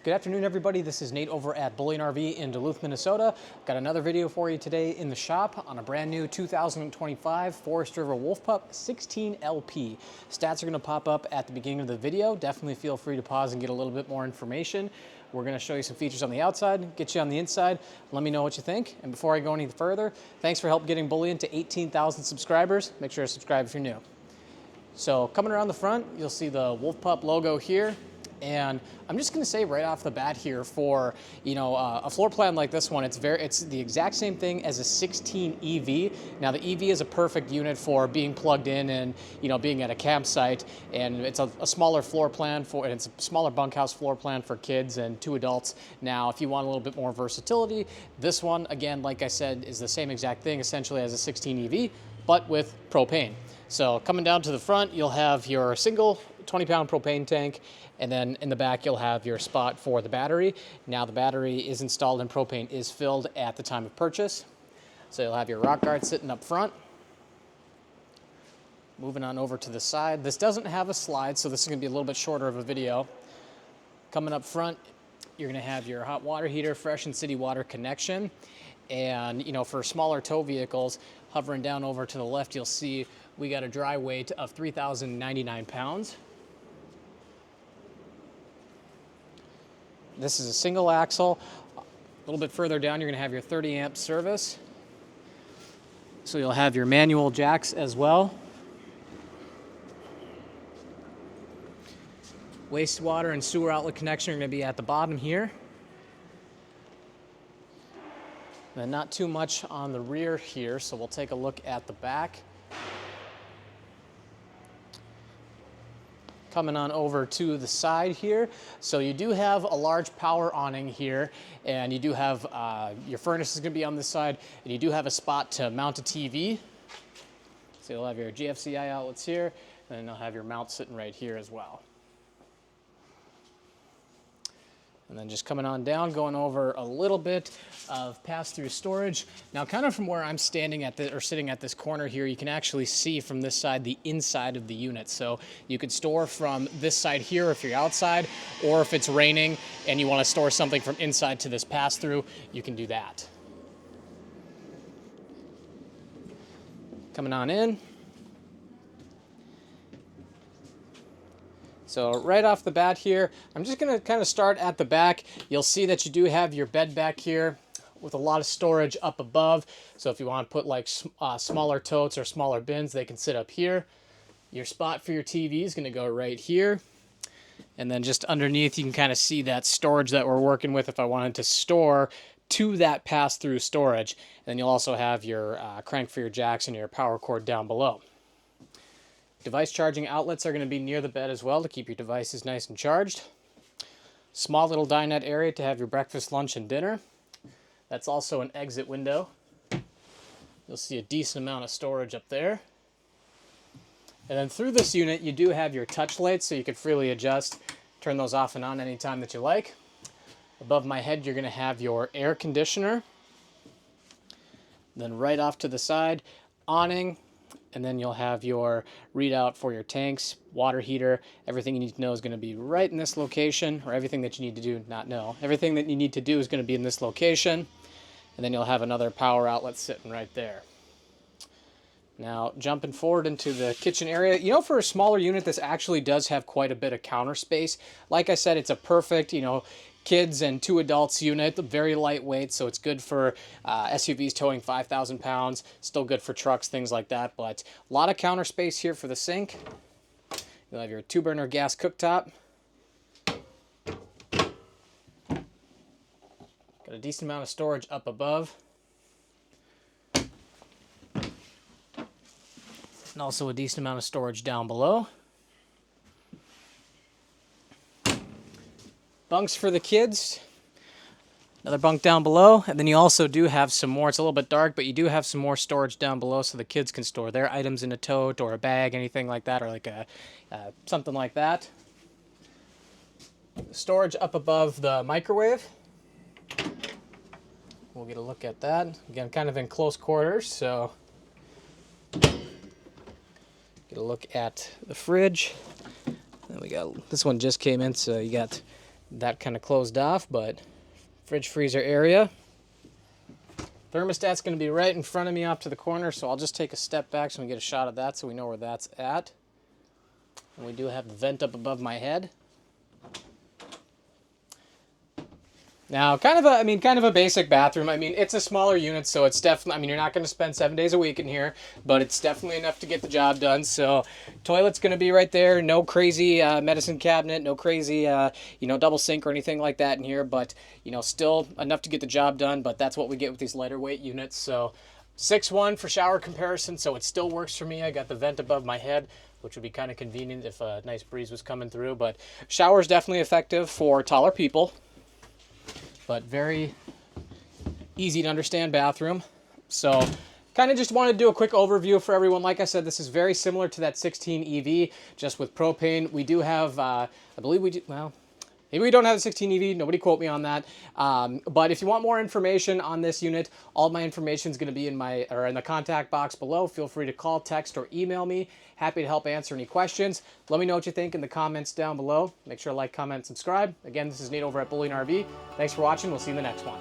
Good afternoon, everybody. This is Nate over at Bullion RV in Duluth, Minnesota. Got another video for you today in the shop on a brand new 2025 Forest River Wolf Pup 16LP. Stats are going to pop up at the beginning of the video. Definitely feel free to pause and get a little bit more information. We're going to show you some features on the outside, get you on the inside. Let me know what you think. And before I go any further, thanks for help getting Bullion to 18,000 subscribers. Make sure to subscribe if you're new. So coming around the front, you'll see the Wolf Pup logo here. And I'm just going to say right off the bat here, for a floor plan like this one, it's the exact same thing as a 16 EV. Now the EV is a perfect unit for being plugged in and being at a campsite, and it's a smaller floor plan and it's a smaller bunkhouse floor plan for kids and 2 adults. Now if you want a little bit more versatility, this one again, like I said, is the same exact thing essentially as a 16 EV, but with propane. So coming down to the front, you'll have your single 20-pound propane tank, and then in the back you'll have your spot for the battery. Now the battery is installed and propane is filled at the time of purchase. So you'll have your rock guard sitting up front. Moving on over to the side. This doesn't have a slide, so this is going to be a little bit shorter of a video. Coming up front, you're going to have your hot water heater, fresh and city water connection. And for smaller tow vehicles, hovering down over to the left, you'll see we got a dry weight of 3,099 pounds. This is a single axle. A little bit further down, you're going to have your 30 amp service. So you'll have your manual jacks as well. Wastewater and sewer outlet connection are going to be at the bottom here. And not too much on the rear here, so we'll take a look at the back. Coming on over to the side here. So you do have a large power awning here, and you do have your furnace is going to be on this side, and you do have a spot to mount a TV. So you'll have your GFCI outlets here, and then you'll have your mount sitting right here as well. And then just coming on down, going over a little bit of pass-through storage. Now, kind of from where I'm standing at sitting at this corner here, you can actually see from this side the inside of the unit. So you could store from this side here if you're outside, or if it's raining and you want to store something from inside to this pass-through, you can do that. Coming on in. So right off the bat here, I'm just going to kind of start at the back. You'll see that you do have your bed back here with a lot of storage up above. So if you want to put like smaller totes or smaller bins, they can sit up here. Your spot for your TV is going to go right here. And then just underneath, you can kind of see that storage that we're working with if I wanted to store to that pass-through storage. And then you'll also have your crank for your jacks and your power cord down below. Device charging outlets are going to be near the bed as well to keep your devices nice and charged. Small little dinette area to have your breakfast, lunch, and dinner. That's also an exit window. You'll see a decent amount of storage up there. And then through this unit, you do have your touch lights, so you can freely adjust, turn those off and on anytime that you like. Above my head, you're going to have your air conditioner. Then right off to the side, awning. And then you'll have your readout for your tanks, water heater. Everything you need to know is going to be right in this location, or everything that you need to do, not know. Everything that you need to do is going to be in this location. And then you'll have another power outlet sitting right there. Now, jumping forward into the kitchen area, for a smaller unit, this actually does have quite a bit of counter space. Like I said, it's a perfect, kids and 2 adults unit, very lightweight, so it's good for SUVs towing 5,000 pounds, still good for trucks, things like that, but a lot of counter space here for the sink. You'll have your 2-burner gas cooktop. Got a decent amount of storage up above. And also a decent amount of storage down below. Bunks for the kids. Another bunk down below. And then you also do have some more. It's a little bit dark, but you do have some more storage down below so the kids can store their items in a tote or a bag, anything like that, or like something like that. Storage up above the microwave. We'll get a look at that. Again, kind of in close quarters, so get a look at the fridge. Then we got, this one just came in, so you got that kind of closed off, but fridge freezer area. Thermostat's going to be right in front of me off to the corner, so I'll just take a step back so we get a shot of that so we know where that's at. And we do have the vent up above my head. Now, kind of a basic bathroom. I mean, it's a smaller unit, so it's definitely, I mean, you're not going to spend 7 days a week in here, but it's definitely enough to get the job done. So, toilet's going to be right there. No crazy medicine cabinet, no crazy, double sink or anything like that in here, but, still enough to get the job done, but that's what we get with these lighter weight units. So, 6'1" for shower comparison, so it still works for me. I got the vent above my head, which would be kind of convenient if a nice breeze was coming through, but shower's definitely effective for taller people. But very easy to understand bathroom. So kind of just wanted to do a quick overview for everyone. Like I said, this is very similar to that 16 EV, just with propane. We do have, I believe we do, well, maybe we don't have the 16 EV, nobody quote me on that. But if you want more information on this unit, all my information is going to be in the contact box below. Feel free to call, text, or email me. Happy to help answer any questions. Let me know what you think in the comments down below. Make sure to like, comment, subscribe. Again, this is Nate over at Awning RV. Thanks for watching. We'll see you in the next one.